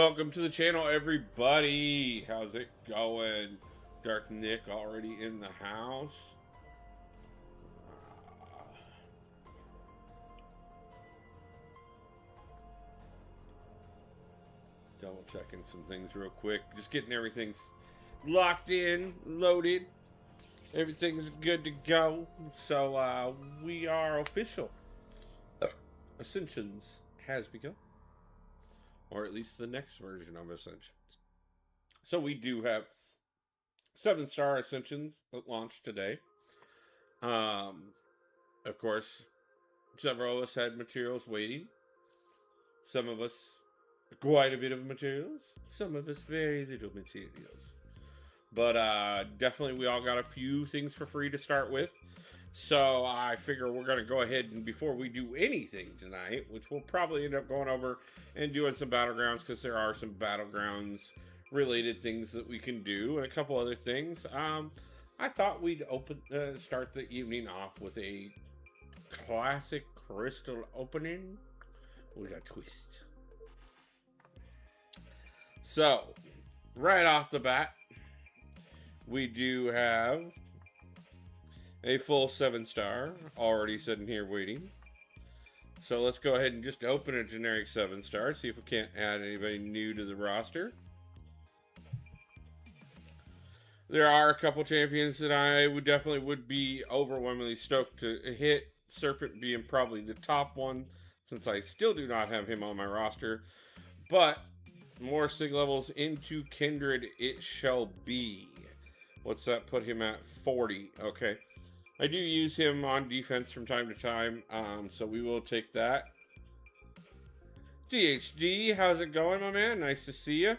welcome to the channel, everybody. How's it going? Dark Nick already in the house. Double checking some things real quick. Just getting everything locked in, loaded. Everything's good to go. So we are official. Ascensions has begun. Or at least the next version of Ascensions. So we do have 7-star Ascensions that launched today. Of course, several of us had materials waiting. Some of us quite a bit of materials. Some of us very little materials. But definitely we all got a few things for free to start with. So I figure we're going to go ahead and before we do anything tonight, which we'll probably end up going over and doing some Battlegrounds because there are some Battlegrounds related things that we can do and a couple other things. I thought we'd start the evening off with a classic crystal opening with a twist. So, right off the bat, we do have a full 7-star already sitting here waiting. So let's go ahead and just open a generic 7-star, see if we can't add anybody new to the roster. There are a couple champions that I would definitely be overwhelmingly stoked to hit. Serpent being probably the top one, since I still do not have him on my roster. But more sig levels into Kindred it shall be. What's that put him at? 40. Okay. I do use him on defense from time to time, so we will take that. DHD, how's it going, my man? Nice to see you.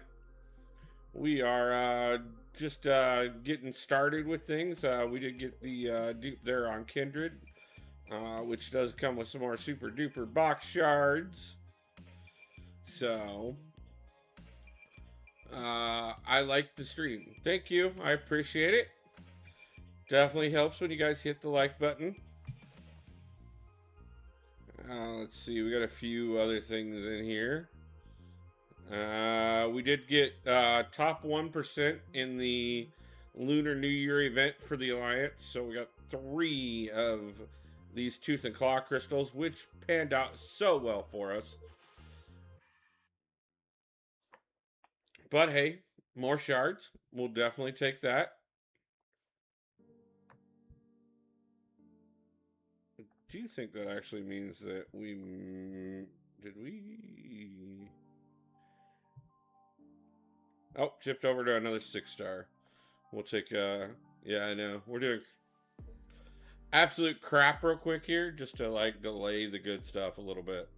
We are just getting started with things. We did get the dupe there on Kindred, which does come with some more super duper box shards. So, I like the stream. Thank you. I appreciate it. Definitely helps when you guys hit the like button. Let's see. We got a few other things in here. We did get top 1% in the Lunar New Year event for the Alliance. So we got 3 of these Tooth and Claw crystals, which panned out so well for us. But hey, more shards. We'll definitely take that. Do you think that actually means that we... Did we... Oh, chipped over to another 6-star. We'll take... Yeah, I know. We're doing absolute crap real quick here, just to, like, delay the good stuff a little bit.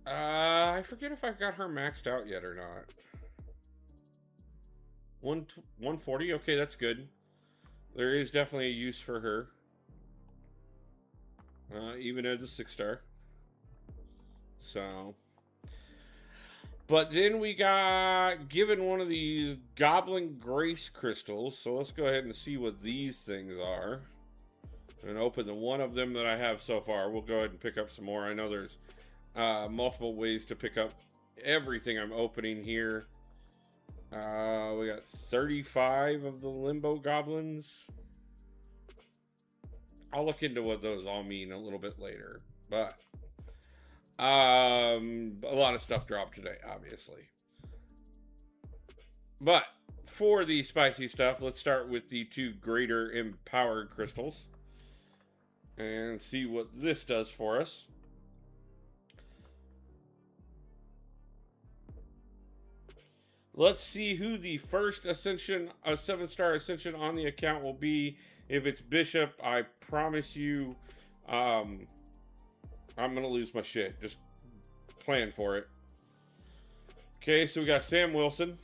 I forget if I've got her maxed out yet or not. 140? Okay, that's good. There is definitely a use for her. Even as a 6-star. So. But then we got given one of these Goblin Grace crystals. So let's go ahead and see what these things are. And open the one of them that I have so far. We'll go ahead and pick up some more. I know there's multiple ways to pick up everything I'm opening here. We got 35 of the Limbo Goblins. I'll look into what those all mean a little bit later. But a lot of stuff dropped today, obviously. But for the spicy stuff, let's start with the 2 Greater Empowered Crystals. And see what this does for us. Let's see who the first Ascension, a 7-star Ascension on the account will be. If it's Bishop, I promise you, I'm going to lose my shit. Just plan for it. Okay, so we got Sam Wilson.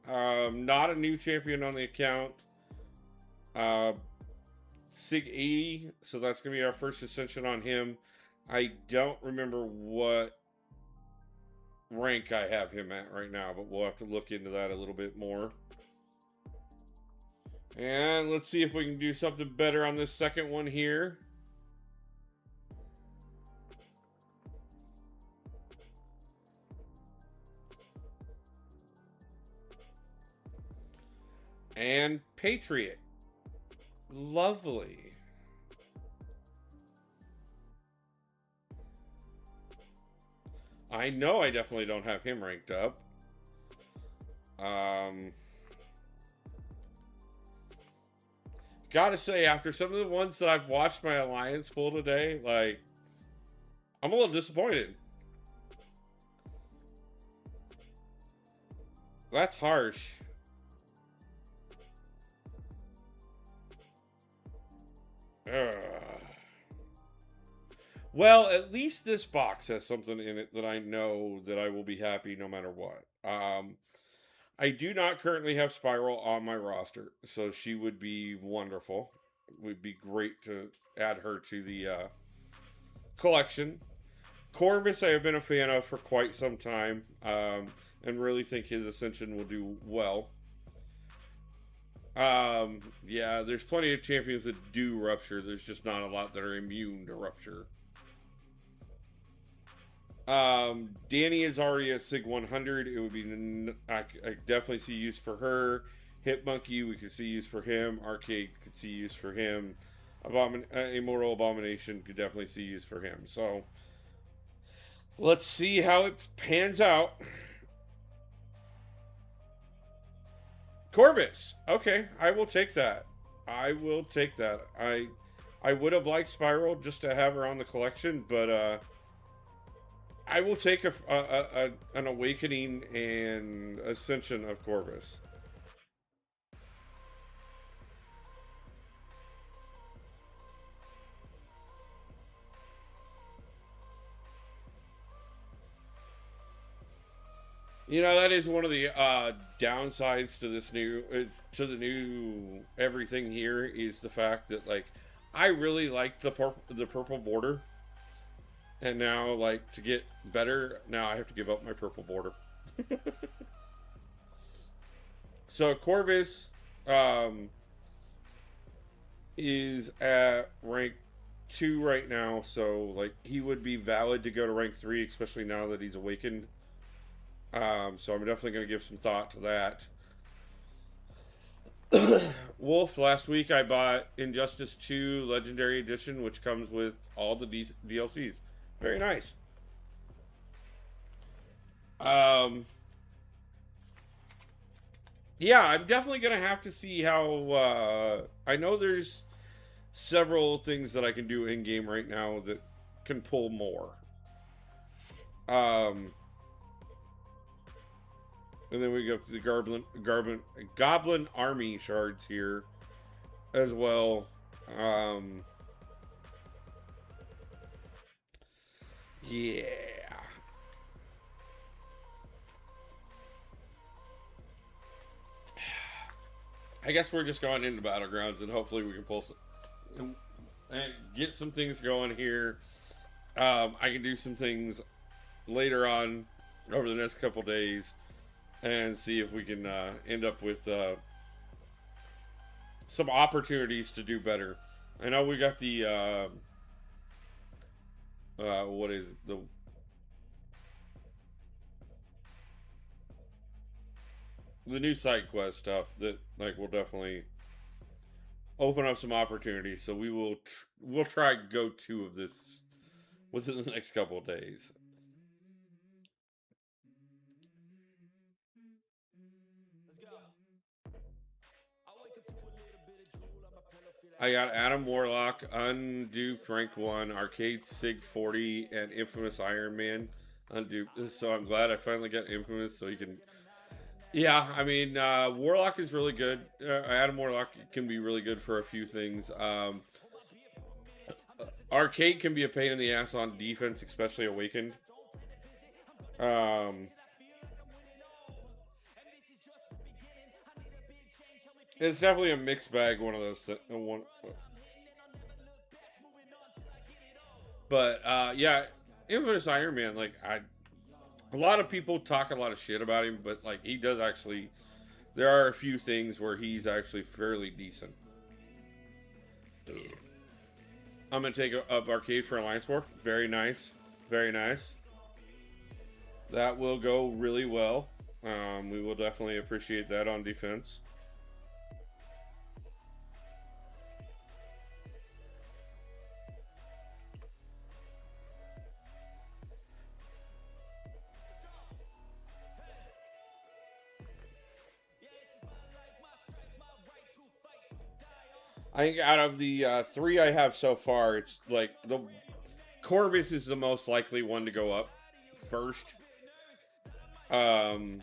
Not a new champion on the account. Sig 80, so that's going to be our first Ascension on him. I don't remember what rank I have him at right now, but we'll have to look into that a little bit more. And let's see if we can do something better on this second one here. And Patriot. Lovely. I know I definitely don't have him ranked up. Gotta say, after some of the ones that I've watched my alliance pull today, like, I'm a little disappointed. That's harsh. Ugh. Well, at least this box has something in it that I know that I will be happy no matter what. I do not currently have Spiral on my roster, so she would be wonderful. It would be great to add her to the collection. Corvus, I have been a fan of for quite some time, and really think his Ascension will do well. Yeah, there's plenty of champions that do Rupture. There's just not a lot that are immune to Rupture. Danny is already at Sig 100. It would be I definitely see use for her. Hit Monkey, we could see use for him. Arcade could see use for him. Immortal Abomination could definitely see use for him. So let's see how it pans out. Corvus. Okay, I will take that. I will take that. I would have liked Spiral just to have her on the collection, but I will take an Awakening and Ascension of Corvus. You know, that is one of the downsides to this new, to the new everything here, is the fact that, like, I really liked the purple border. And now, like, to get better, now I have to give up my purple border. So Corvus is at rank 2 right now, so, like, he would be valid to go to rank 3, especially now that he's awakened. So I'm definitely going to give some thought to that. Wolf, last week I bought Injustice 2 Legendary Edition, which comes with all the DLCs. Very nice. Yeah, I'm definitely going to have to see how... I know there's several things that I can do in-game right now that can pull more. And then we go to the Goblin Army shards here as well. Yeah. I guess we're just going into Battlegrounds, and hopefully we can pull some, and get some things going here. I can do some things later on over the next couple days and see if we can end up with some opportunities to do better. I know we got the what is it? The new side quest stuff that, like, will definitely open up some opportunities. So we'll try go 2 of this within the next couple of days. I got Adam Warlock, Unduped Rank 1, Arcade Sig 40, and Infamous Iron Man Unduped. So I'm glad I finally got Infamous so he can... Yeah, I mean, Warlock is really good. Adam Warlock can be really good for a few things. Arcade can be a pain in the ass on defense, especially Awakened. It's definitely a mixed bag, one of those. But yeah, Infamous Iron Man, like, a lot of people talk a lot of shit about him, but, like, he does actually. There are a few things where he's actually fairly decent. I'm gonna take up Arcade for Alliance War. Very nice, very nice. That will go really well. We will definitely appreciate that on defense. I think out of the 3 I have so far, it's like the Corvus is the most likely one to go up first. Um,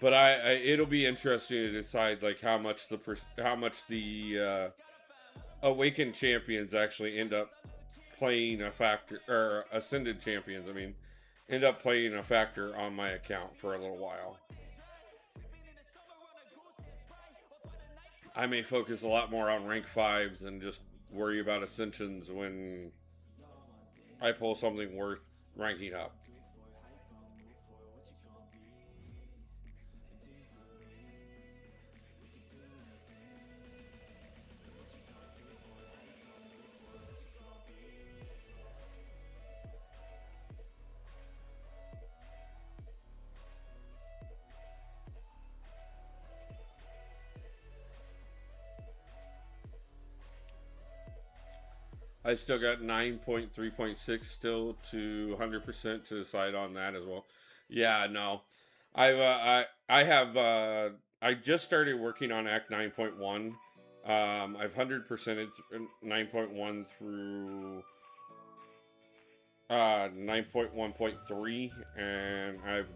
but it'll be interesting to decide like how much the Awakened champions actually end up playing a factor, or Ascended champions. I mean, end up playing a factor on my account for a little while. I may focus a lot more on rank 5s and just worry about Ascensions when I pull something worth ranking up. I still got 9.3.6 still to 100% to decide on that as well. Yeah, no. I have I just started working on Act 9.1. I've 100%ed 9.1 through 9.1.3, and I've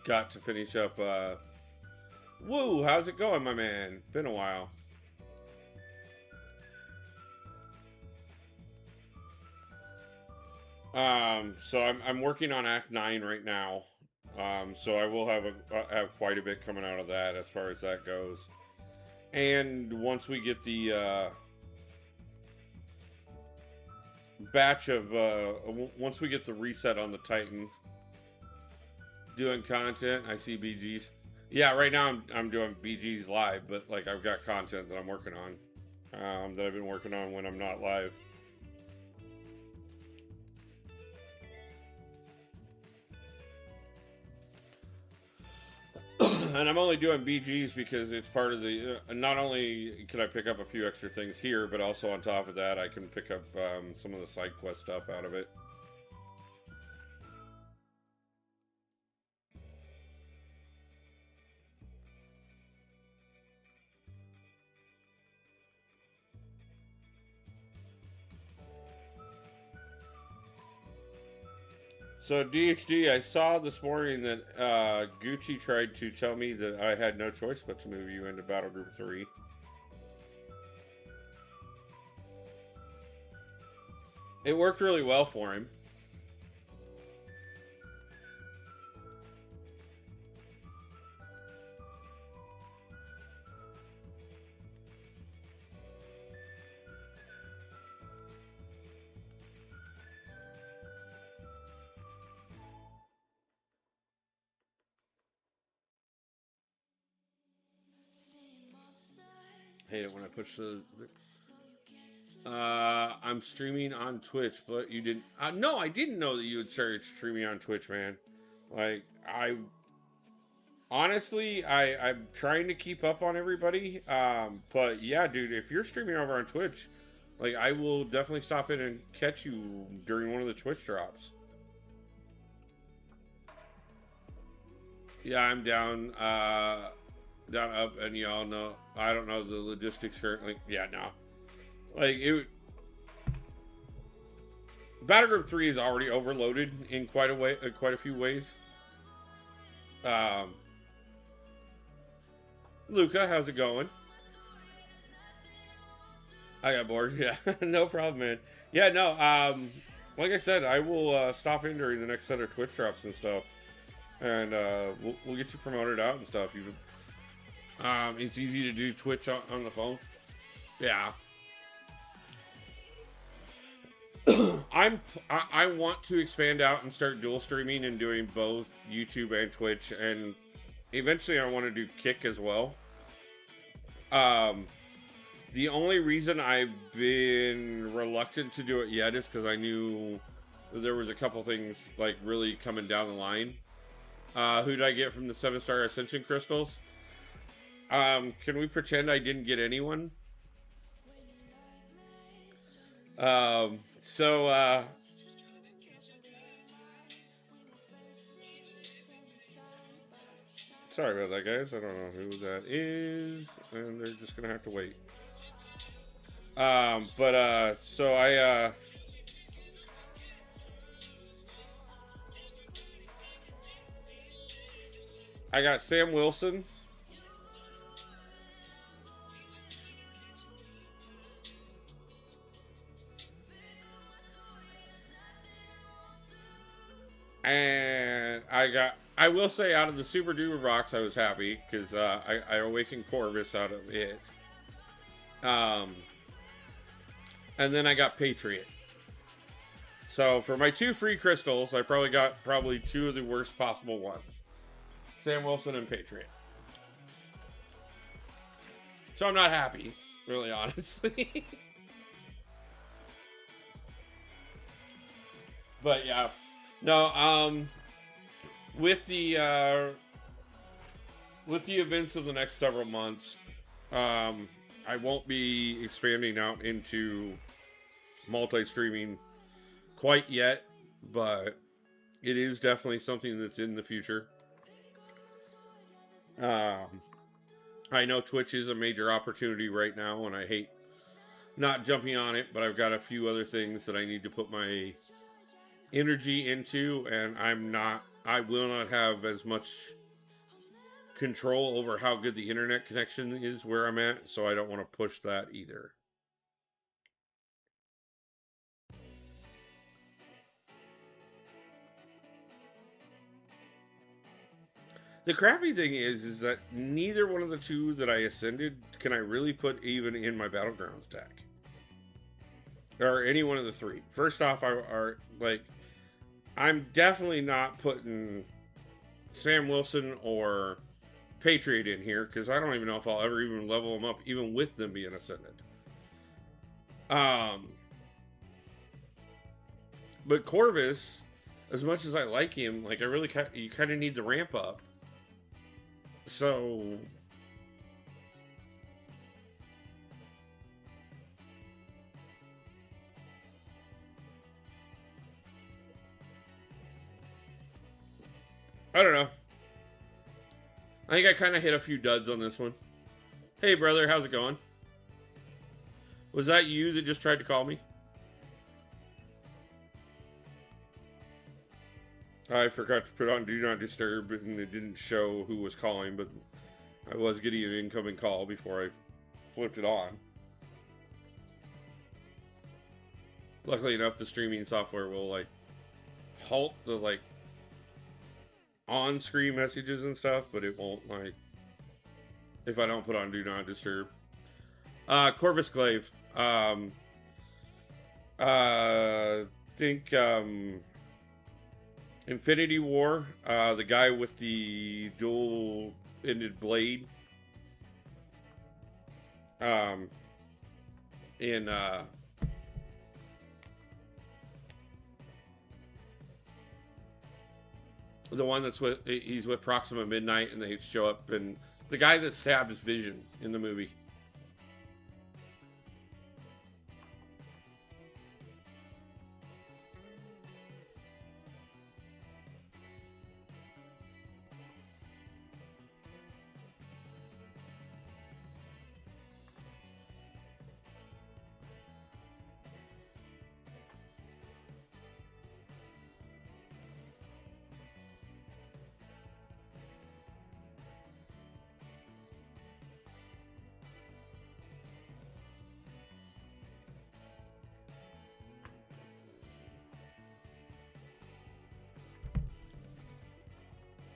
got to finish up woo, how's it going, my man? Been a while. So I'm working on Act 9 right now. So I will have quite a bit coming out of that as far as that goes. And once we get the once we get the reset on the Titan, doing content, I see BGs. Yeah, right now I'm doing BGs live, but like I've got content that I'm working on, that I've been working on when I'm not live. And I'm only doing BGs because it's part of the. Not only can I pick up a few extra things here, but also on top of that, I can pick up some of the side quest stuff out of it. So DHD, I saw this morning that Gucci tried to tell me that I had no choice but to move you into Battle Group 3. It worked really well for him. Hate it when I push the. I'm streaming on Twitch, but you didn't. No, I didn't know that you had started streaming on Twitch, man. Like honestly, I'm trying to keep up on everybody. But yeah, dude, if you're streaming over on Twitch, like I will definitely stop in and catch you during one of the Twitch drops. Yeah, I'm down. Down up, and y'all know I don't know the logistics currently. Yeah, no, like it. Battle Group 3 is already overloaded in quite a few ways. Luca, how's it going? I got bored. Yeah, no problem, man. Yeah, no. Like I said, I will stop in during the next set of Twitch drops and stuff, and we'll get you promoted out and stuff. It's easy to do Twitch on the phone. Yeah. I want to expand out and start dual streaming and doing both YouTube and Twitch, and eventually I want to do Kick as well. The only reason I've been reluctant to do it yet is because I knew there was a couple things like really coming down the line. Who did I get from the 7-star Ascension crystals? Can we pretend I didn't get anyone? So Sorry about that, guys. I don't know who that is, and they're just gonna have to wait. So I got Sam Wilson. And I will say, out of the Super Duper box, I was happy because I awakened Corvus out of it. And then I got Patriot. So for my 2 free crystals, I probably got 2 of the worst possible ones. Sam Wilson and Patriot. So I'm not happy, really, honestly. But yeah. No, with the events of the next several months, I won't be expanding out into multi-streaming quite yet, but it is definitely something that's in the future. I know Twitch is a major opportunity right now, and I hate not jumping on it, but I've got a few other things that I need to put my energy into, and I will not have as much control over how good the internet connection is where I'm at, so I don't want to push that either. The crappy thing is that neither one of the 2 that I ascended can I really put even in my Battlegrounds deck. Or any one of the 3. First off, I'm definitely not putting Sam Wilson or Patriot in here because I don't even know if I'll ever even level them up, even with them being ascended. But Corvus, as much as I like him, like you kind of need to ramp up. So I don't know. I think I kind of hit a few duds on this one. Hey, brother, how's it going? Was that you that just tried to call me? I forgot to put on Do Not Disturb, and it didn't show who was calling, but I was getting an incoming call before I flipped it on. Luckily enough, the streaming software will, halt the, on-screen messages and stuff, but it won't, if I don't put on Do Not Disturb. Corvus Glaive. Think, Infinity War, the guy with the dual-ended blade. In the one he's with Proxima Midnight, and they show up, and the guy that stabs Vision in the movie.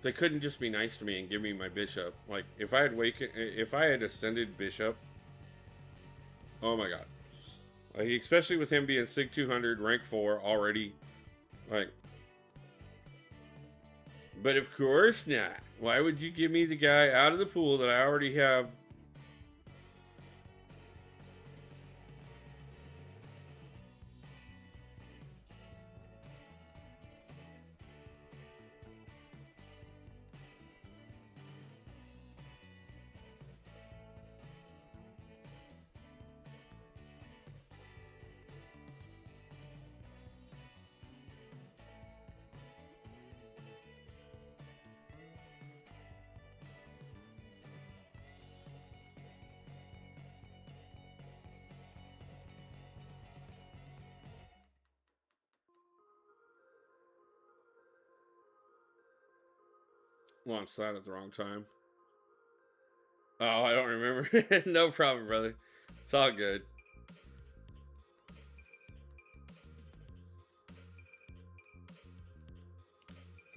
They couldn't just be nice to me and give me my bishop. Like, if I had ascended bishop, oh my god. Like, especially with him being Sig 200, rank 4 already. Like, but of course not. Why would you give me the guy out of the pool that I already have? Launched that at the wrong time. Oh, I don't remember. No problem, brother. It's all good.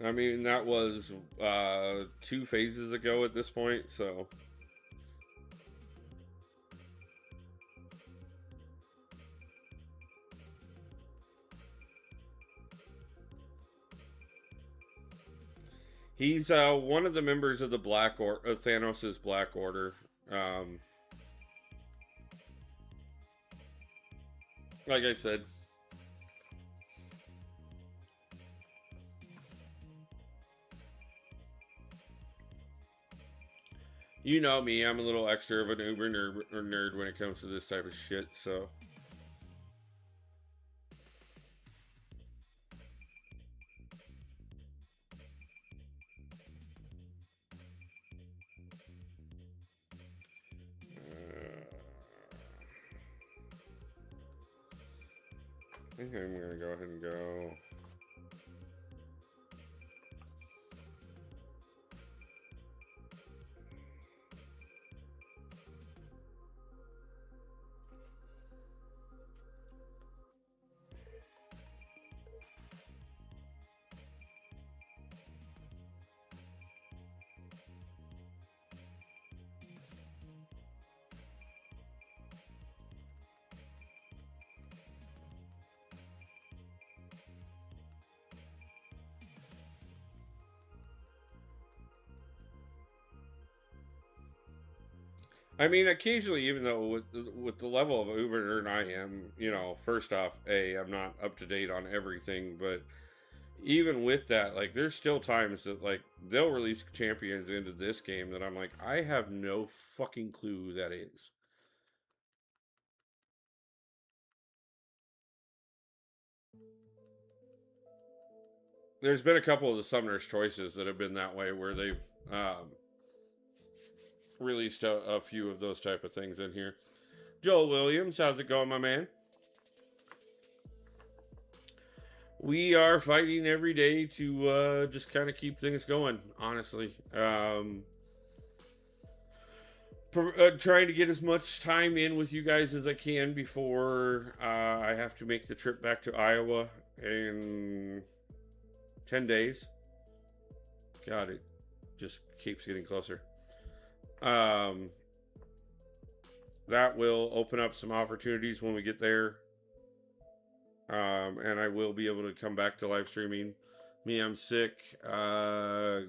I mean, that was 2 phases ago at this point, so. He's one of the members of the Black Order, Thanos' Black Order. Like I said, you know me, I'm a little extra of an uber nerd when it comes to this type of shit, so. I think I'm gonna go ahead and go. I mean, occasionally, even though with the level of Uber nerd I am, you know, first off, I'm not up to date on everything, but even with that, like, there's still times that like they'll release champions into this game that I'm like, I have no fucking clue who that is. There's been a couple of the Summoner's Choices that have been that way, where they've released a few of those type of things in here. Joel Williams, how's it going, my man? We are fighting every day to just kind of keep things going, honestly. Trying to get as much time in with you guys as I can before I have to make the trip back to Iowa in 10 days. God, it just keeps getting closer. That will open up some opportunities when we get there. And I will be able to come back to live streaming. Me, I'm sick. Got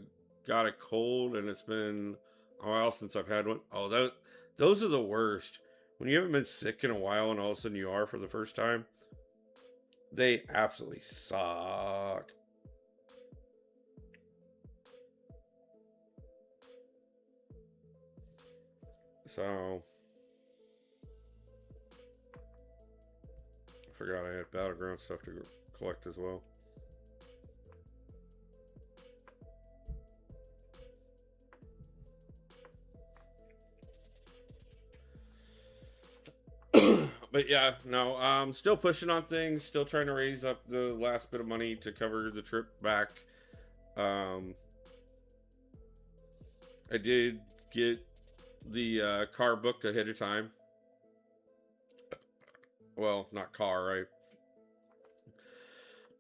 a cold, and it's been a while since I've had one. Oh, those are the worst. When you haven't been sick in a while, and all of a sudden you are for the first time, they absolutely suck. So, I forgot I had Battleground stuff to collect as well. But yeah, no, still pushing on things, still trying to raise up the last bit of money to cover the trip back. I did get the car booked ahead of time. Well, not car.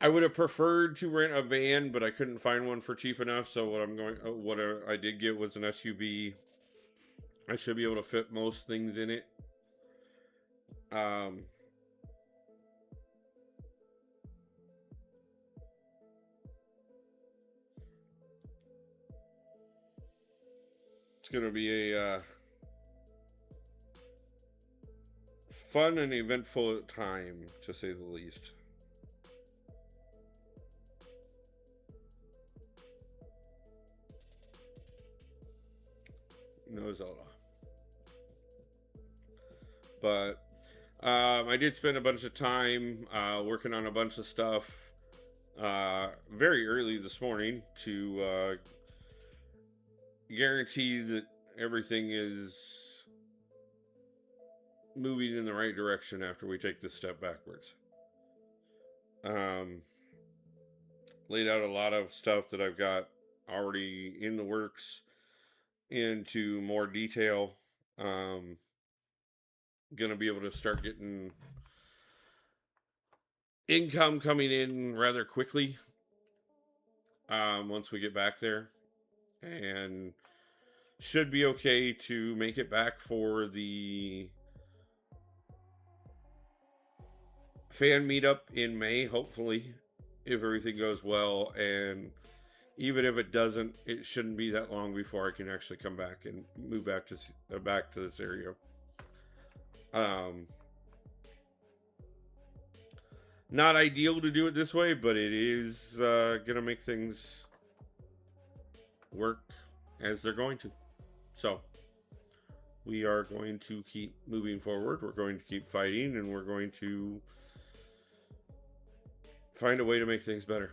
I would have preferred to rent a van, but I couldn't find one for cheap enough. So what I did get was an SUV. I should be able to fit most things in it. It's gonna be a fun and eventful time, to say the least. No Zelda. But I did spend a bunch of time working on a bunch of stuff very early this morning to guarantee that everything is moving in the right direction after we take this step backwards. Laid out a lot of stuff that I've got already in the works into more detail. Gonna be able to start getting income coming in rather quickly once we get back there, and should be okay to make it back for the fan meetup in May, hopefully, if everything goes well. And even if it doesn't, it shouldn't be that long before I can actually come back and move back to this area. Not ideal to do it this way, but it is gonna make things work as they're going to. So we are going to keep moving forward. We're going to keep fighting, and we're going to find a way to make things better.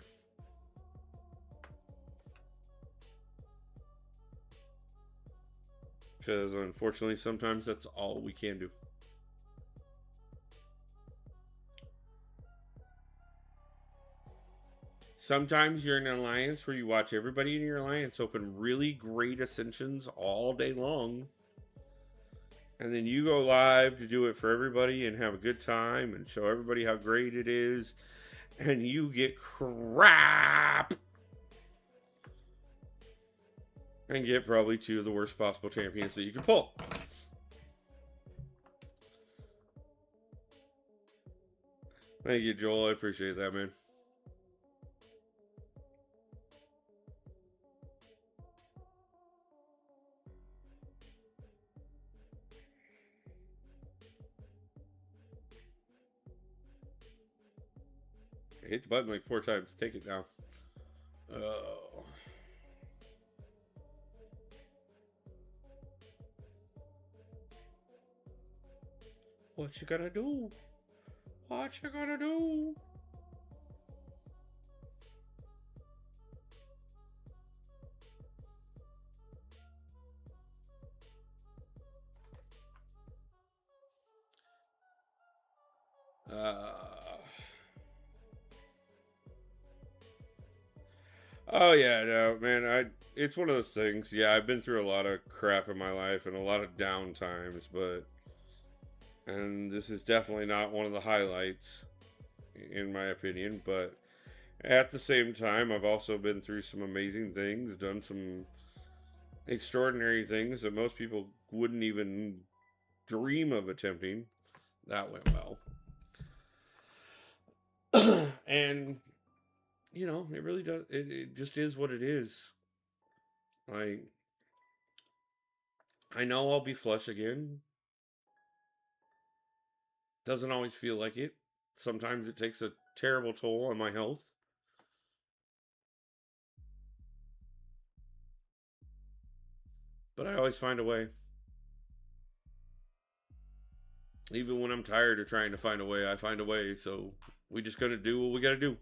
Because unfortunately, sometimes that's all we can do. Sometimes you're in an alliance where you watch everybody in your alliance open really great Ascensions all day long. And then you go live to do it for everybody and have a good time and show everybody how great it is. And you get crap. And get probably 2 of the worst possible champions that you can pull. Thank you, Joel. I appreciate that, man. I hit the button like 4 times. Take it down. Oh. What you gonna do? What you gonna do? Oh yeah, no, man. It's one of those things. Yeah, I've been through a lot of crap in my life and a lot of down times, and this is definitely not one of the highlights, in my opinion. But at the same time, I've also been through some amazing things, done some extraordinary things that most people wouldn't even dream of attempting. That went well. And it really does. It just is what it is. Like, I know I'll be flush again. Doesn't always feel like it. Sometimes it takes a terrible toll on my health. But I always find a way. Even when I'm tired of trying to find a way, I find a way. So we just gotta do what we gotta do.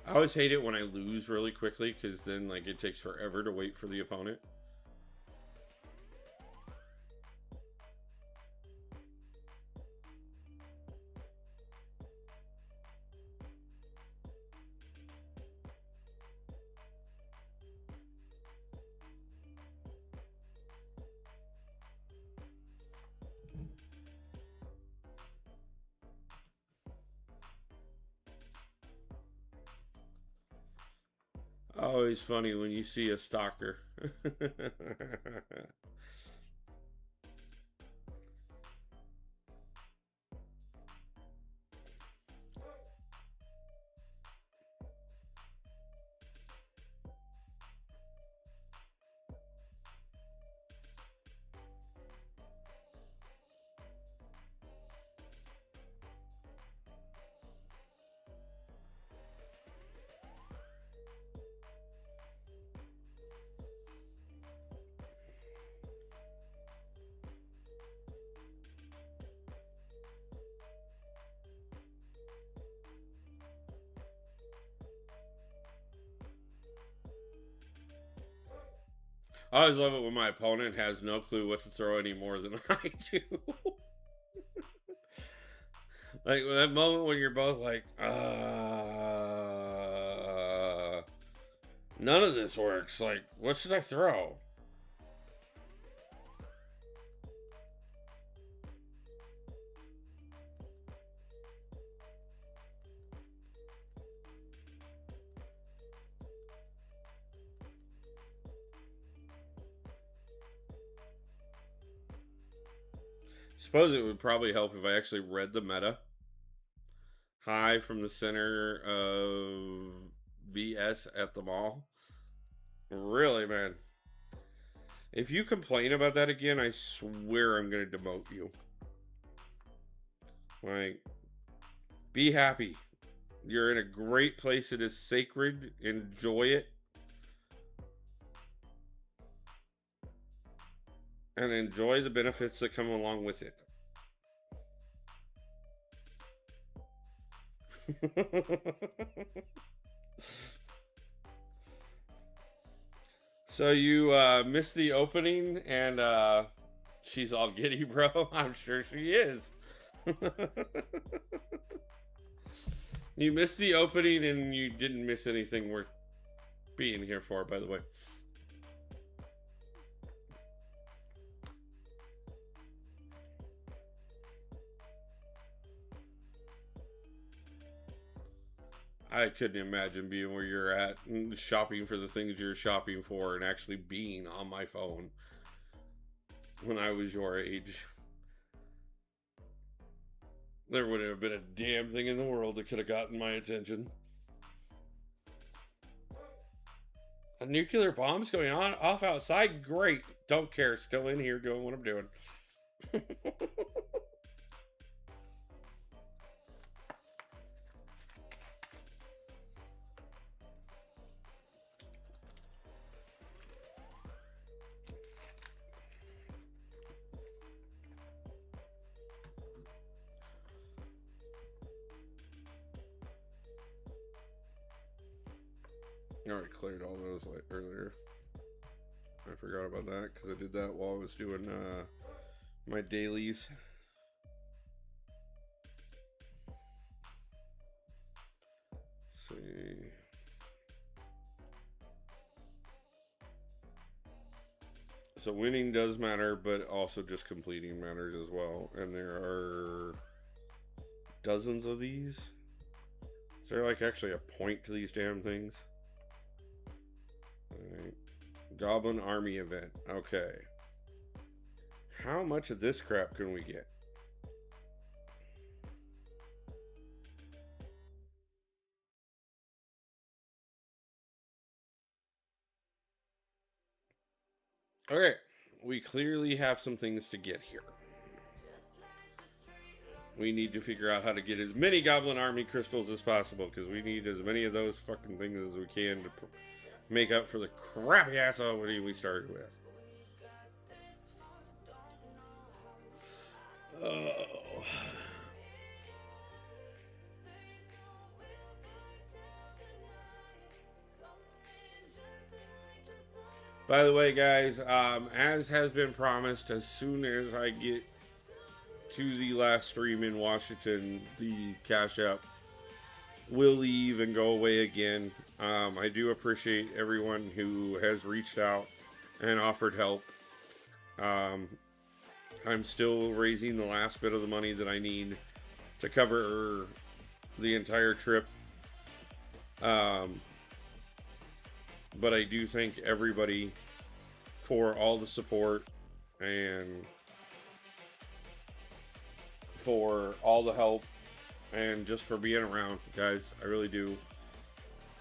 I always hate it when I lose really quickly, because then it takes forever to wait for the opponent. Always funny when you see a stalker. I always love it when my opponent has no clue what to throw any more than I do. Like that moment when you're both like, none of this works. Like, what should I throw? Suppose it would probably help if I actually read the meta. High from the center of VS at the mall. Really, man. If you complain about that again, I swear I'm going to demote you. Like, be happy. You're in a great place. It is sacred. Enjoy it. And enjoy the benefits that come along with it. So you missed the opening, and she's all giddy, bro. I'm sure she is. You missed the opening, and you didn't miss anything worth being here for, by the way. I couldn't imagine being where you're at and shopping for the things you're shopping for and actually being on my phone when I was your age. There wouldn't have been a damn thing in the world that could have gotten my attention. A nuclear bomb's going on off outside? Great. Don't care. Still in here doing what I'm doing. I already cleared all those like earlier. I forgot about that because I did that while I was doing my dailies. Let's see. So winning does matter, but also just completing matters as well. And there are dozens of these. Is there like actually a point to these damn things? Alright. Goblin Army event. Okay. How much of this crap can we get? Okay. We clearly have some things to get here. We need to figure out how to get as many Goblin Army crystals as possible, because we need as many of those fucking things as we can to make up for the crappy ass opening we started with. Oh. By the way, guys, as has been promised, as soon as I get to the last stream in Washington, the Cash App will leave and go away again. I do appreciate everyone who has reached out and offered help. I'm still raising the last bit of the money that I need to cover the entire trip. But I do thank everybody for all the support and for all the help and just for being around, guys. I really do.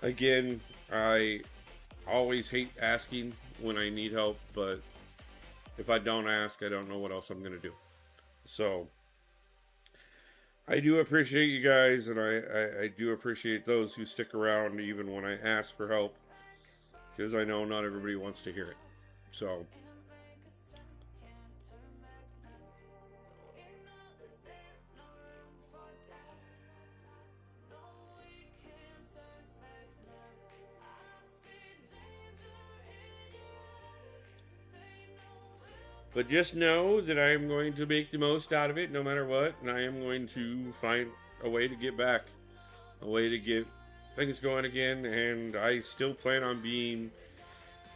Again, I always hate asking when I need help, but if I don't ask, I don't know what else I'm going to do. So, I do appreciate you guys, and I do appreciate those who stick around even when I ask for help, because I know not everybody wants to hear it. So, But just know that I am going to make the most out of it no matter what, and I am going to find a way to get back, a way to get things going again, and I still plan on being,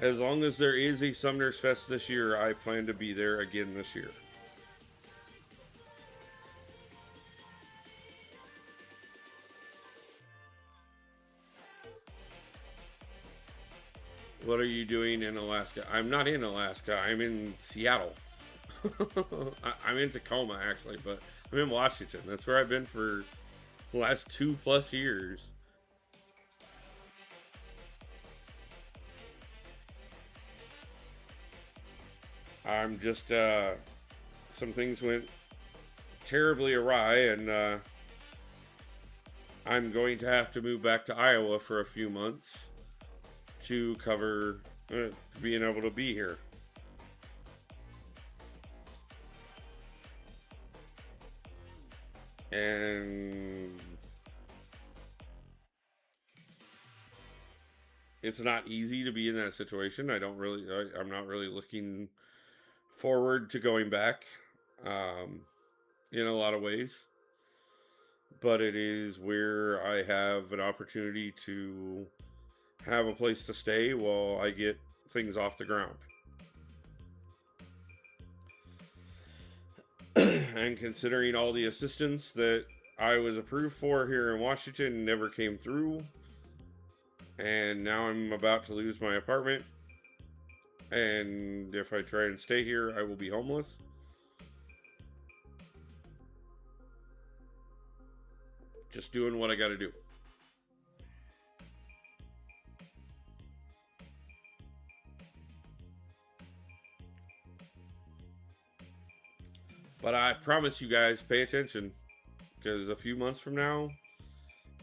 as long as there is a Sumner's Fest this year, I plan to be there again this year. What are you doing in Alaska? I'm not in Alaska. I'm in Seattle. I'm in Tacoma, actually, but I'm in Washington. That's where I've been for the last 2+ years. I'm just, some things went terribly awry, and I'm going to have to move back to Iowa for a few months to cover being able to be here. And it's not easy to be in that situation. I'm not really looking forward to going back in a lot of ways. But it is where I have an opportunity to have a place to stay while I get things off the ground. And considering all the assistance that I was approved for here in Washington never came through, and now I'm about to lose my apartment, and if I try and stay here, I will be homeless. Just doing what I gotta do. But I promise you guys, pay attention, because a few months from now,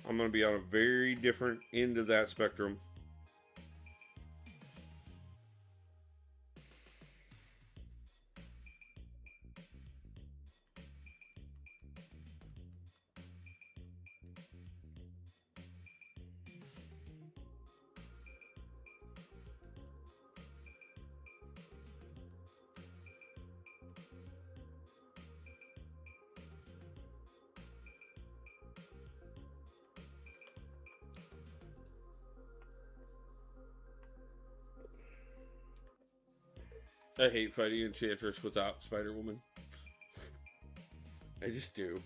I'm going to be on a very different end of that spectrum. I hate fighting Enchantress without Spider-Woman. I just do.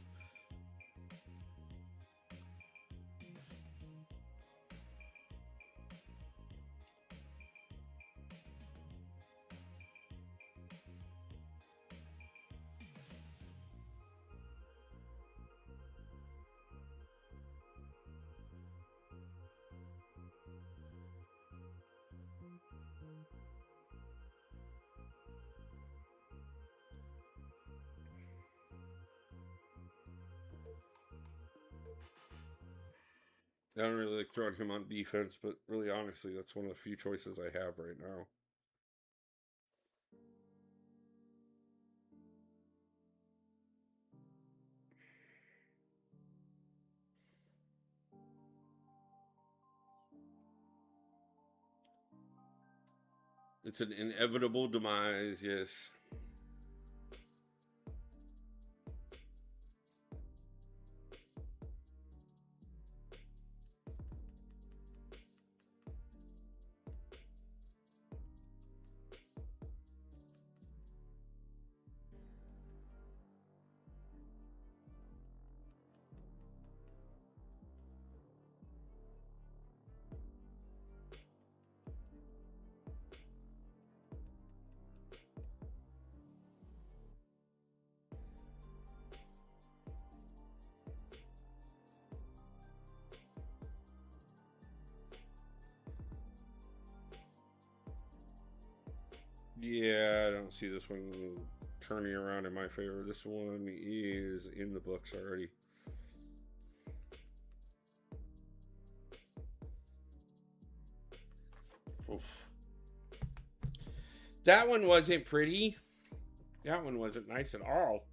I don't really like throwing him on defense, but really honestly, that's one of the few choices I have right now. It's an inevitable demise, yes. Yeah, I don't see this one turning around in my favor. This one is in the books already. Oof. That one wasn't pretty. That one wasn't nice at all.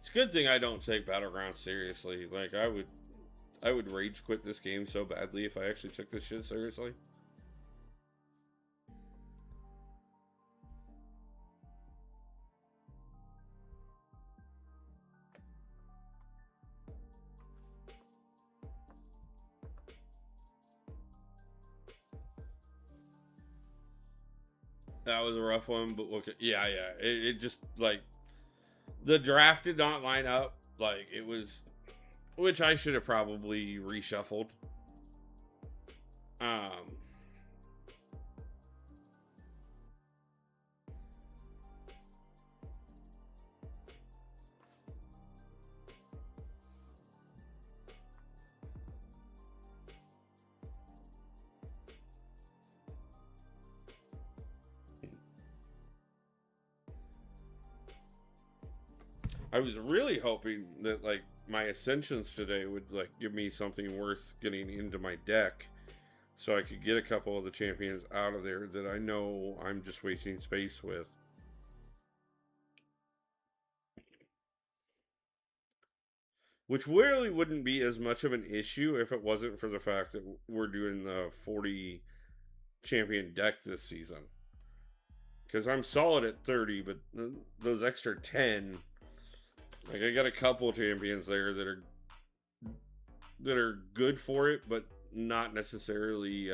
It's a good thing I don't take Battlegrounds seriously. Like, I would rage quit this game so badly if I actually took this shit seriously. That was a rough one, but look, yeah. It just, like, the draft did not line up. Like, it was, which I should have probably reshuffled. Um, I was really hoping that, like, my Ascensions today would, like, give me something worth getting into my deck so I could get a couple of the champions out of there that I know I'm just wasting space with. Which really wouldn't be as much of an issue if it wasn't for the fact that we're doing the 40 champion deck this season. Because I'm solid at 30, but those extra 10, like, I got a couple champions there that are good for it, but not necessarily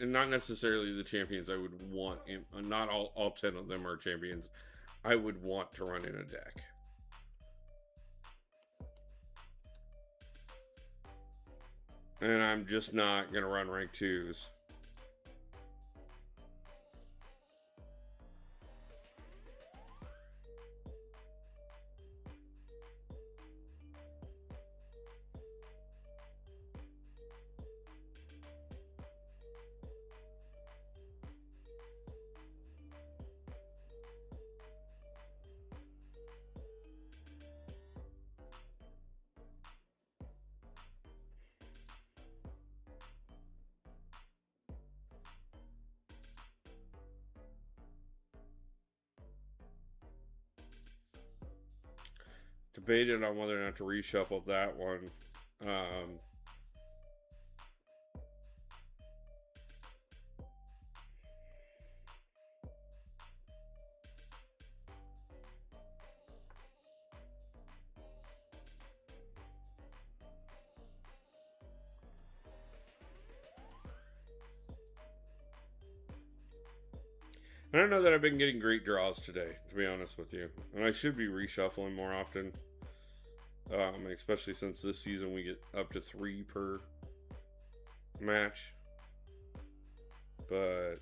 not necessarily the champions I would want. Not all 10 of them are champions I would want to run in a deck. And I'm just not gonna run rank 2s. Debated on whether or not to reshuffle that one. I don't know that I've been getting great draws today, to be honest with you. And I should be reshuffling more often. Especially since this season we get up to 3 per match. But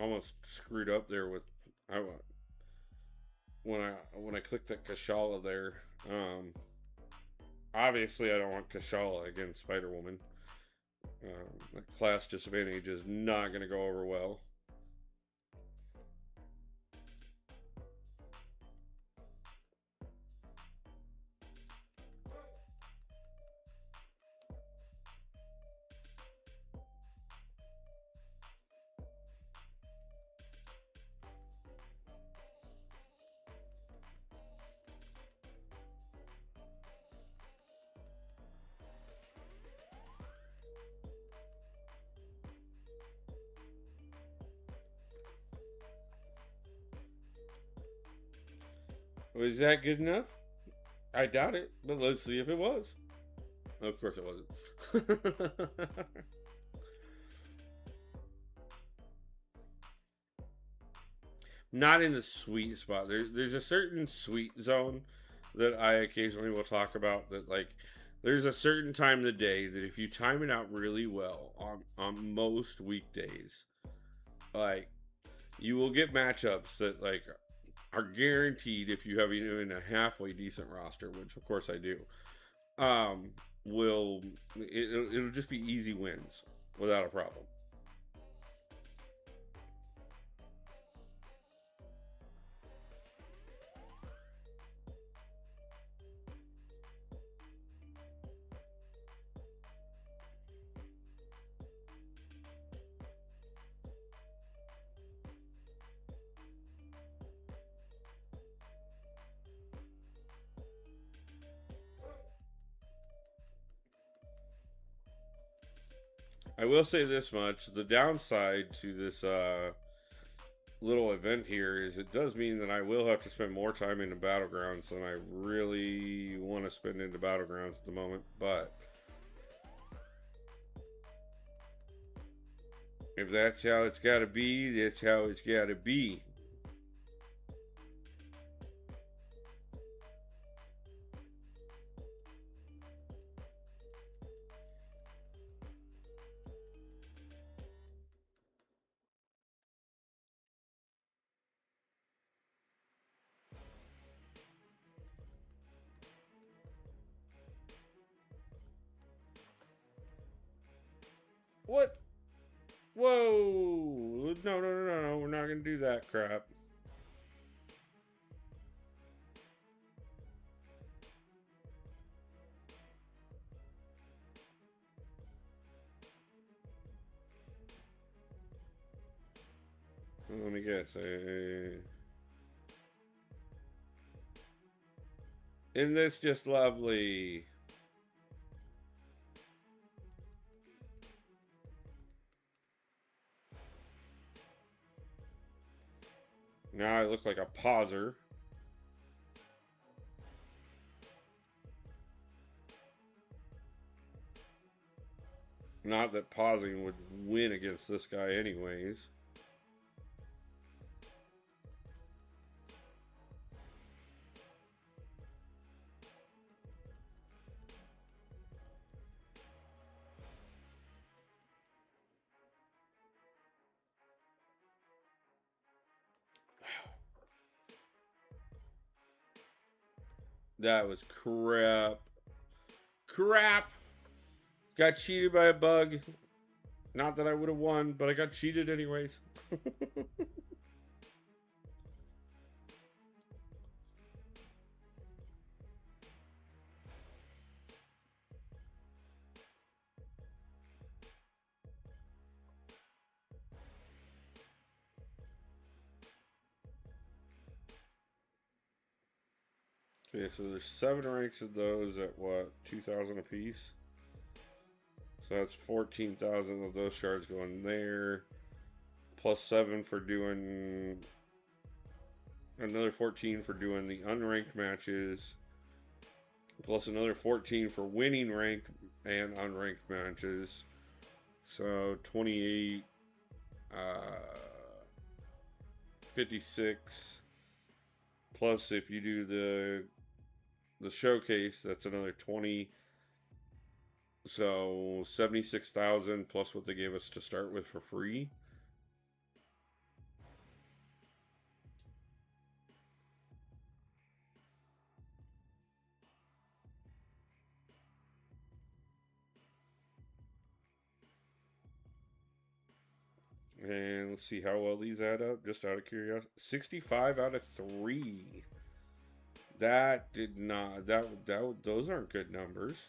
almost screwed up there with I when I clicked that Kashala there. Obviously I don't want Kashala against Spider Woman. That class disadvantage is not going to go over well. Was that good enough? I doubt it, but let's see if it was. Of course it wasn't. not in the sweet spot. There's a certain sweet zone that I occasionally will talk about. That like, there's a certain time of the day that if you time it out really well on most weekdays, like you will get matchups that like are guaranteed if you have even a halfway decent roster, which of course I do. Um, will it'll just be easy wins without a problem. I will say this much: the downside to this little event here is it does mean that I will have to spend more time in the battlegrounds than I really want to spend in the battlegrounds at the moment. But if that's how it's got to be, that's how it's got to be. What? Whoa! No, no, no, no, no. We're not gonna do that crap. Let me guess. Isn't this just lovely? Now I look like a pauser. Not that pausing would win against this guy, anyways. That was crap. Crap! Got cheated by a bug. Not that I would have won, but I got cheated anyways. Okay, so there's 7 ranks of those at what, 2,000 apiece? So that's 14,000 of those shards going there. Plus 7 for doing. Another 14 for doing the unranked matches. Plus another 14 for winning ranked and unranked matches. So 28, 56. Plus if you do the showcase, that's another 20. So 76,000 plus what they gave us to start with for free. And let's see how well these add up, just out of curiosity. 65 out of 3. That did not, those aren't good numbers.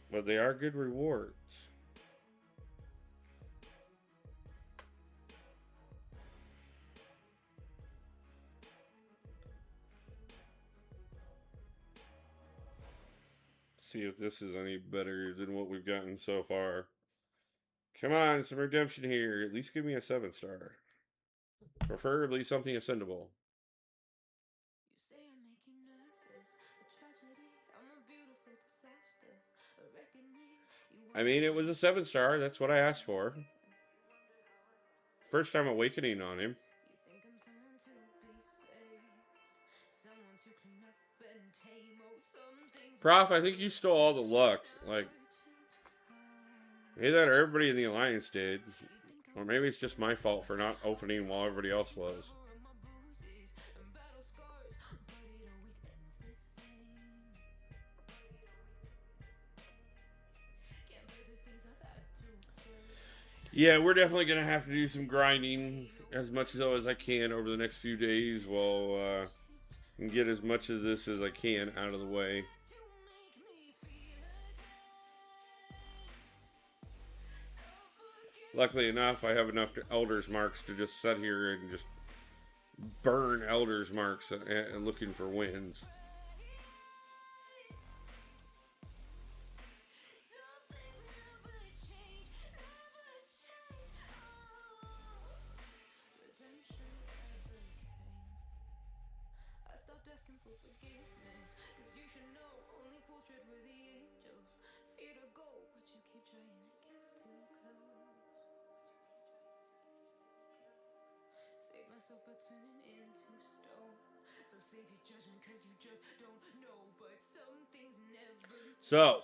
But they are good rewards. See if this is any better than what we've gotten so far. Come on, some redemption here. At least give me a 7-star. Preferably something ascendable. You say I make you nervous, a tragedy. I'm a beautiful disaster. I mean, it was a 7-star. That's what I asked for. First time awakening on him. Prof, I think you stole all the luck. Like, either everybody in the Alliance did, or maybe it's just my fault for not opening while everybody else was. Yeah, we're definitely going to have to do some grinding as much as I can over the next few days while and get as much of this as I can out of the way. Luckily enough, I have enough Elders Marks to just sit here and just burn Elders Marks and looking for wins. So,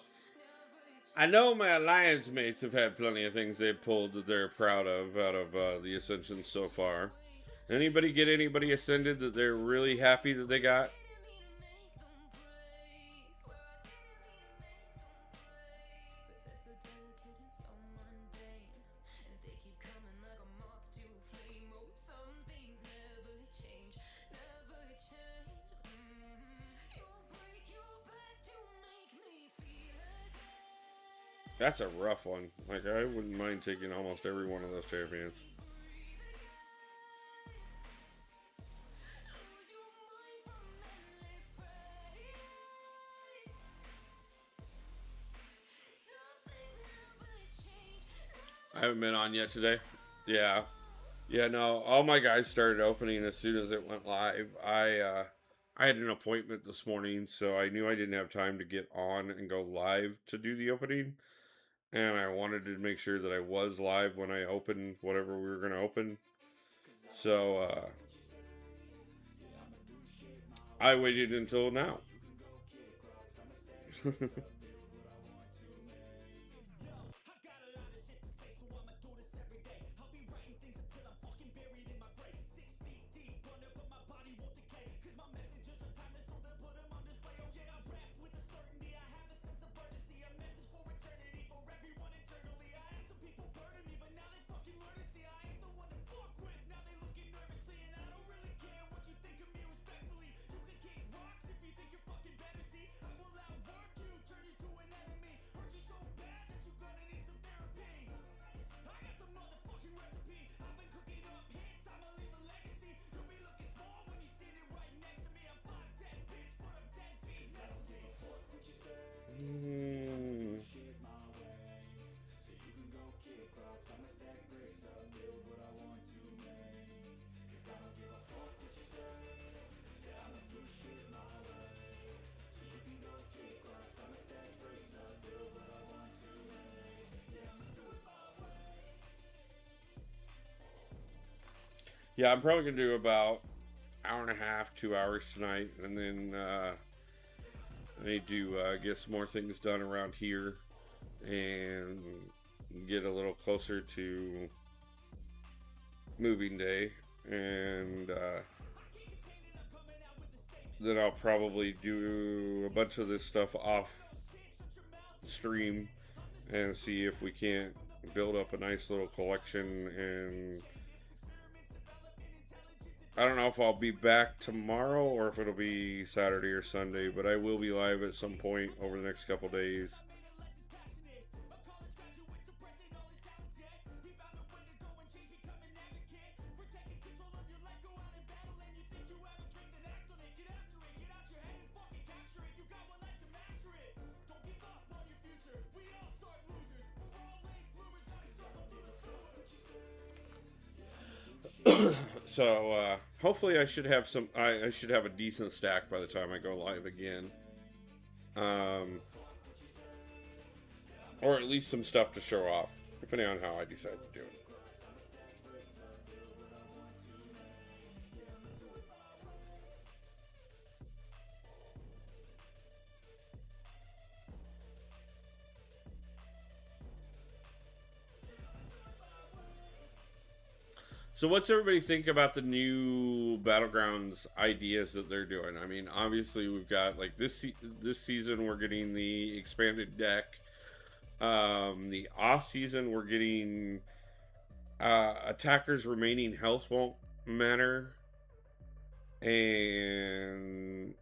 I know my Alliance mates have had plenty of things they've pulled that they're proud of out of the Ascensions so far. Anybody get anybody ascended that they're really happy that they got? That's a rough one. Like, I wouldn't mind taking almost every one of those champions. I haven't been on yet today. Yeah. Yeah, no, all my guys started opening as soon as it went live. I had an appointment this morning, so I knew I didn't have time to get on and go live to do the opening. And I wanted to make sure that I was live when I opened whatever we were going to open. So, I waited until now. Yeah, I'm probably going to do about hour and a half, 2 hours tonight, and then I need to get some more things done around here and get a little closer to moving day, and then I'll probably do a bunch of this stuff off stream and see if we can't build up a nice little collection. And I don't know if I'll be back tomorrow or if it'll be Saturday or Sunday, but I will be live at some point over the next couple days. So hopefully I should have some. I should have a decent stack by the time I go live again. Or at least some stuff to show off, depending on how I decide to do it. So what's everybody think about the new Battlegrounds ideas that they're doing? I mean, obviously we've got like this season we're getting the expanded deck. The off season we're getting attackers' remaining health won't matter, and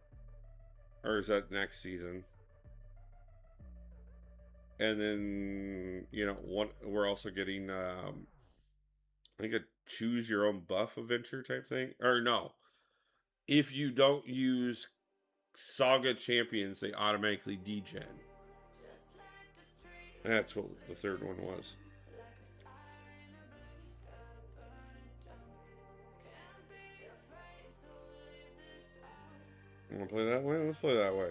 or is that next season? And then we're also getting I think a choose your own buff adventure type thing. Or no. If you don't use Saga champions, they automatically degen. That's what the third one was. You want to play that way? Let's play that way.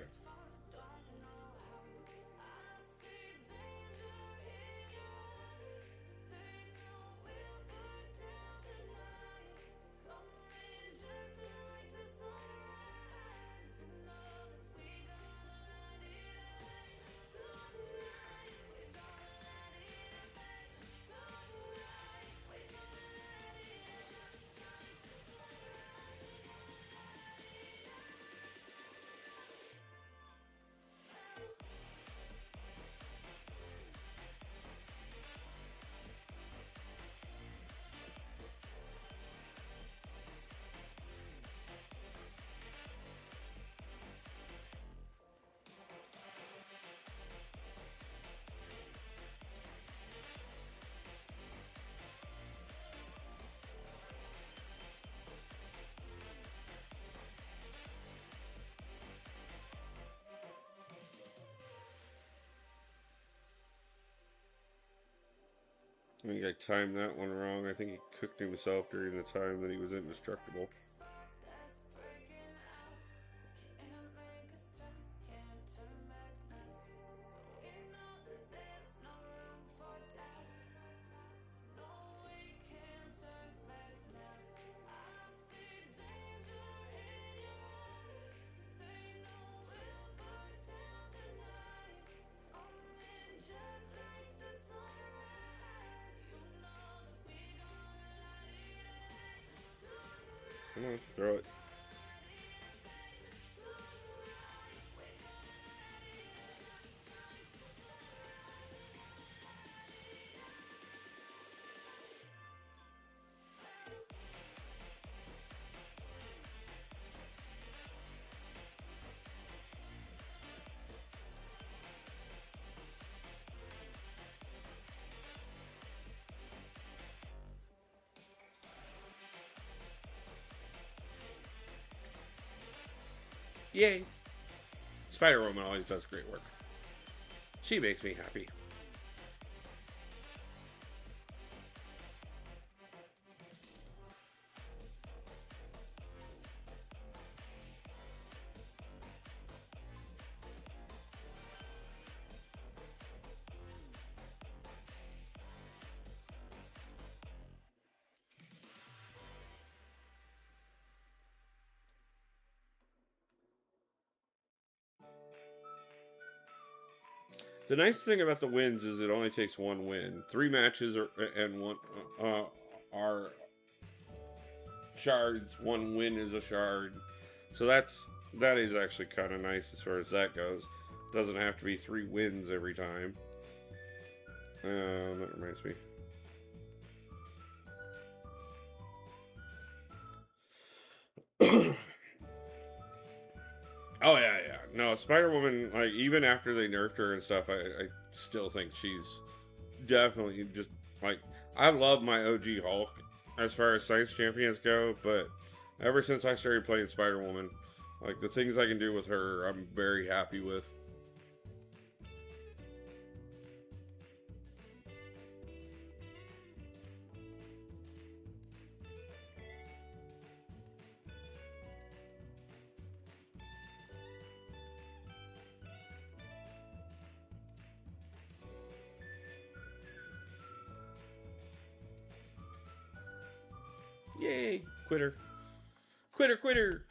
I think I timed that one wrong. I think he cooked himself during the time that he was indestructible. Come on, throw it. Yay! Spider-Woman always does great work. She makes me happy. The nice thing about the wins is it only takes one win. 3 matches and one are shards. 1 win is a shard. So that is actually kind of nice as far as that goes. Doesn't have to be 3 wins every time. That reminds me. Oh yeah. No, Spider-Woman, like even after they nerfed her and stuff, I still think she's definitely just like, I love my OG Hulk as far as science champions go, but ever since I started playing Spider-Woman, like the things I can do with her, I'm very happy with. Yay, quitter. Quitter, quitter.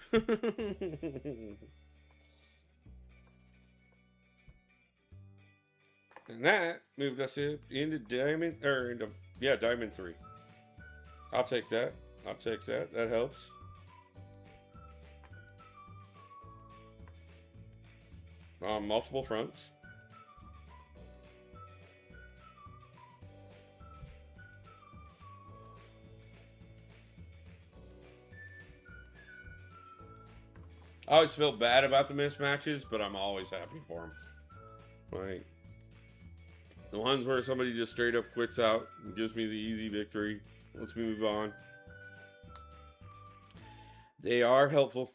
And that moved us into Diamond, or into, yeah, Diamond 3. I'll take that. I'll take that. That helps. On multiple fronts. I always feel bad about the mismatches, but I'm always happy for them. Like, the ones where somebody just straight up quits out and gives me the easy victory, lets me move on. They are helpful.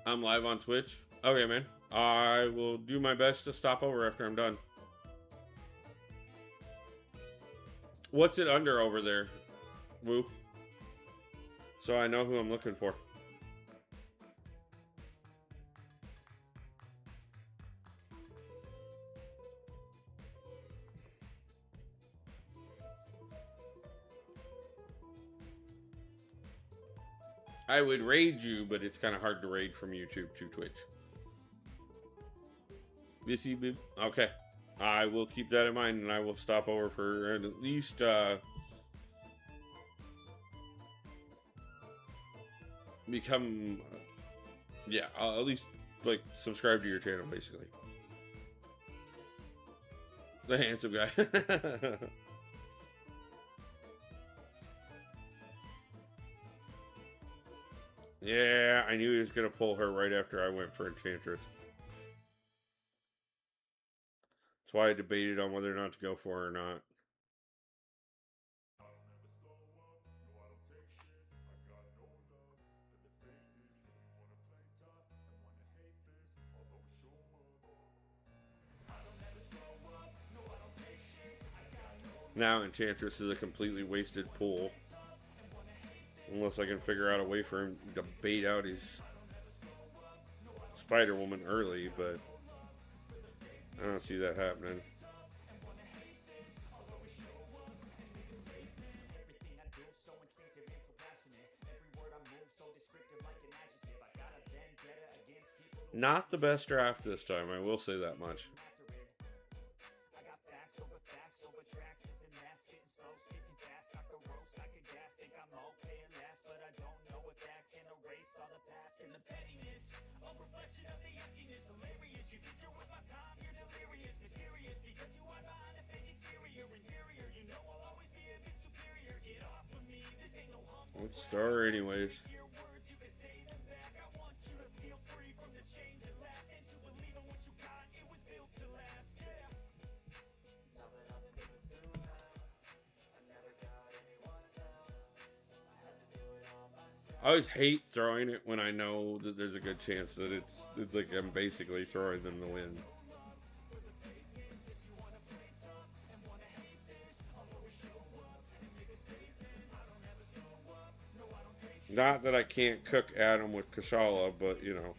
I'm live on Twitch. Okay, man. I will do my best to stop over after I'm done. What's it under over there, Woo? So I know who I'm looking for. I would raid you, but it's kind of hard to raid from YouTube to Twitch. Busy boob. Okay. I will keep that in mind, and I will stop over for at least become, yeah, I'll at least like subscribe to your channel, basically. The handsome guy. Yeah, I knew he was gonna pull her right after I went for Enchantress. That's why I debated on whether or not to go for her or not. Now Enchantress is a completely wasted pull. Unless I can figure out a way for him to bait out his Spider-Woman early, but I don't see that happening. Not the best draft this time, I will say that much. Let's start anyways. I always hate throwing it when I know that there's a good chance that it's like I'm basically throwing them to win. Not that I can't cook Adam with Kashala, but you know.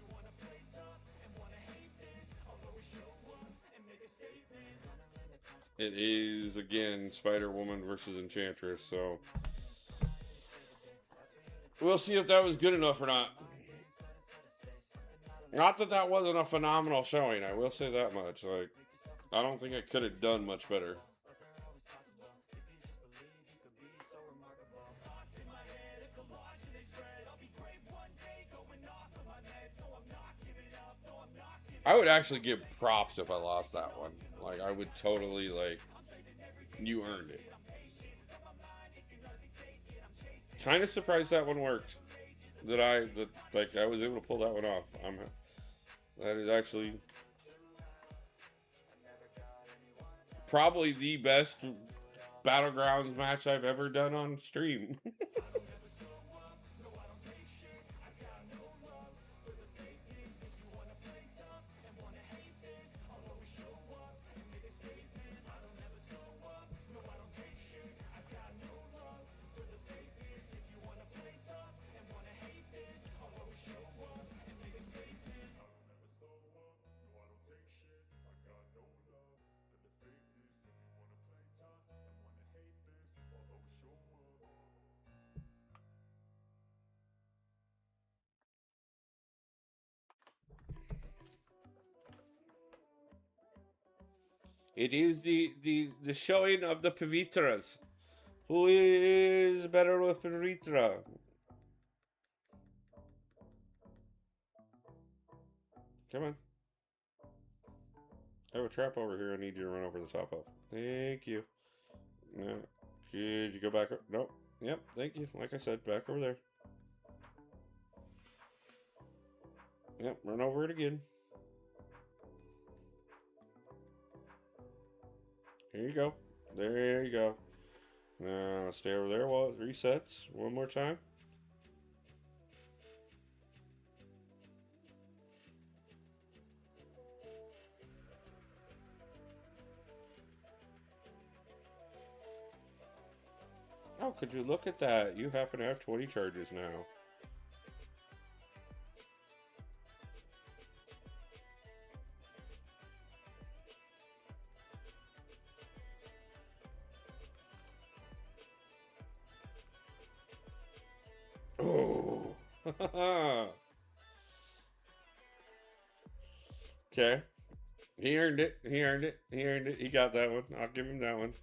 It is, again, Spider-Woman versus Enchantress, so we'll see if that was good enough or not. Not that that wasn't a phenomenal showing, I will say that much. Like, I don't think I could have done much better. I would actually give props if I lost that one. Like, I would totally, like, you earned it. Kind of surprised that one worked. That I was able to pull that one off. That is actually probably the best Battlegrounds match I've ever done on stream. It is the showing of the Pavitras. Who is better with Pavitra? Come on. I have a trap over here I need you to run over the top of. Thank you. No. Could you go back? Nope. Yep, thank you. Like I said, back over there. Yep, run over it again. Here you go. There you go. Now stay over there while it resets. One more time. Oh, could you look at that? You happen to have 20 charges now. Oh. Okay. He earned it. He earned it. He earned it. He got that one. I'll give him that one.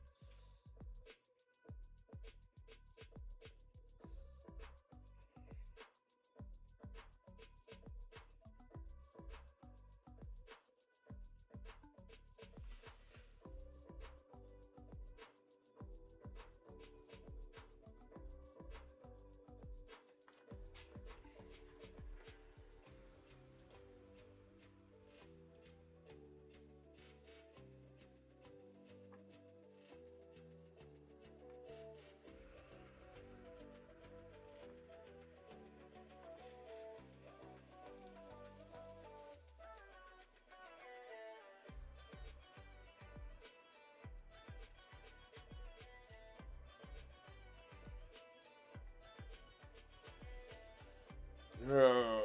Oh.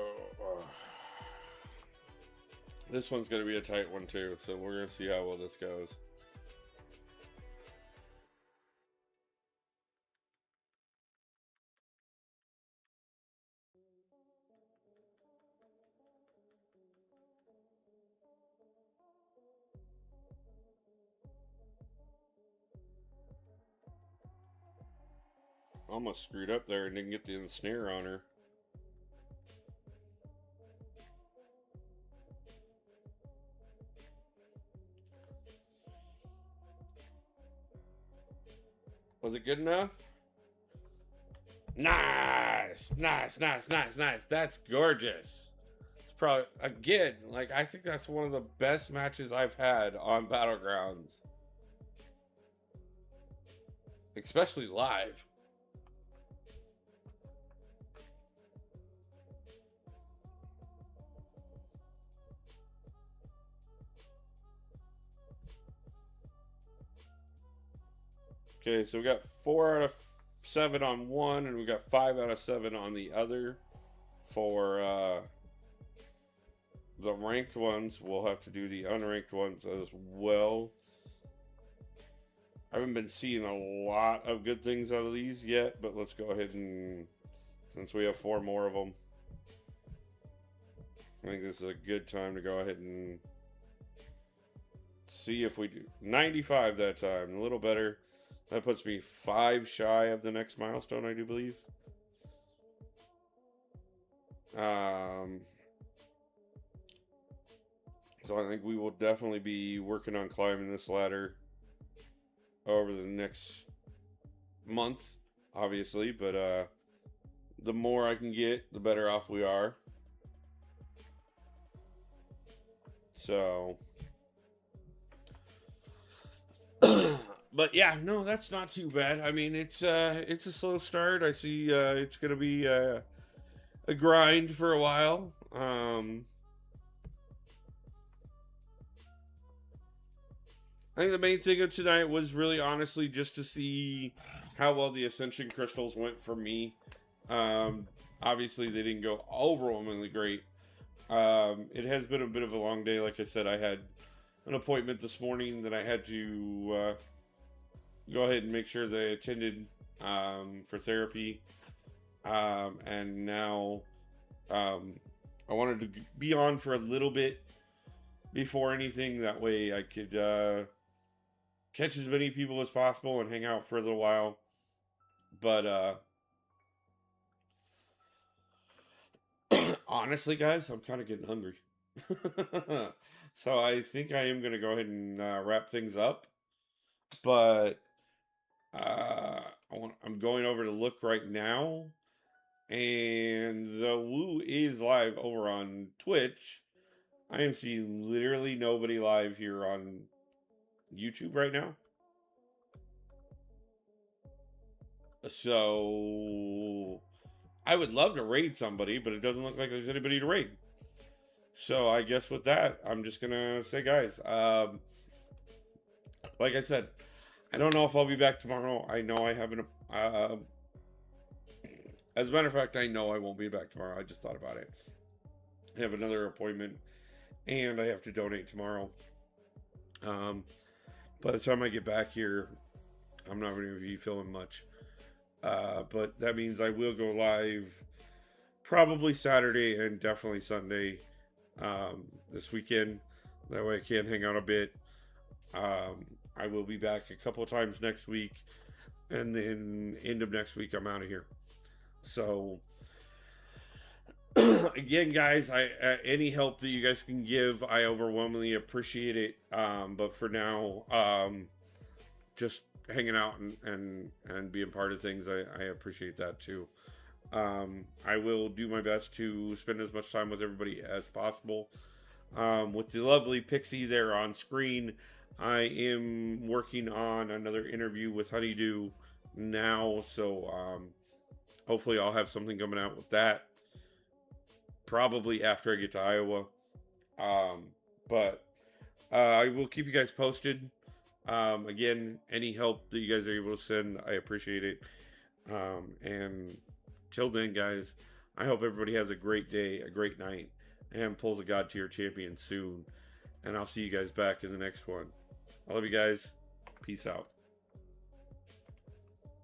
This one's going to be a tight one too, so we're going to see how well this goes. Almost screwed up there and didn't get the ensnare on her. Was it good enough? Nice, nice, nice, nice, nice. That's gorgeous. It's probably, again, like, I think that's one of the best matches I've had on Battlegrounds. Especially live. Okay, so we got 4 out of 7 on one, and we got 5 out of 7 on the other. For the ranked ones, we'll have to do the unranked ones as well. I haven't been seeing a lot of good things out of these yet, but let's go ahead and, since we have 4 more of them, I think this is a good time to go ahead and see if we do 95 that time. A little better. That puts me 5 shy of the next milestone, I do believe. So I think we will definitely be working on climbing this ladder over the next month, obviously. But the more I can get, the better off we are. So But yeah, no, that's not too bad. I mean, it's a slow start. I see it's gonna be a grind for a while. I think the main thing of tonight was really honestly just to see how well the Ascension crystals went for me. Obviously, they didn't go overwhelmingly great. It has been a bit of a long day. Like I said, I had an appointment this morning that I had to go ahead and make sure that I attended for therapy. And now I wanted to be on for a little bit before anything. That way I could catch as many people as possible and hang out for a little while. But honestly, guys, I'm kind of getting hungry. So I think I am going to go ahead and wrap things up. But I'm going over to look right now. And the Woo is live over on Twitch. I am seeing literally nobody live here on YouTube right now. So I would love to raid somebody, but it doesn't look like there's anybody to raid. So I guess with that, I'm just gonna say, guys, like I said, I don't know if I'll be back tomorrow. I know I haven't. As a matter of fact, I know I won't be back tomorrow. I just thought about it. I have another appointment, and I have to donate tomorrow. By the time I get back here, I'm not going to be feeling much. But that means I will go live probably Saturday and definitely Sunday this weekend. That way I can hang out a bit. I will be back a couple of times next week, and then end of next week I'm out of here. So again, guys, any help that you guys can give, I overwhelmingly appreciate it. But for now, just hanging out and being part of things, I appreciate that too. I will do my best to spend as much time with everybody as possible. With the lovely Pixie there on screen, I am working on another interview with Honeydew now, so hopefully I'll have something coming out with that probably after I get to Iowa. But I will keep you guys posted. Again, any help that you guys are able to send, I appreciate it. And till then, guys, I hope everybody has a great day, a great night, and pulls a God tier champion soon. And I'll see you guys back in the next one. I love you guys. Peace out.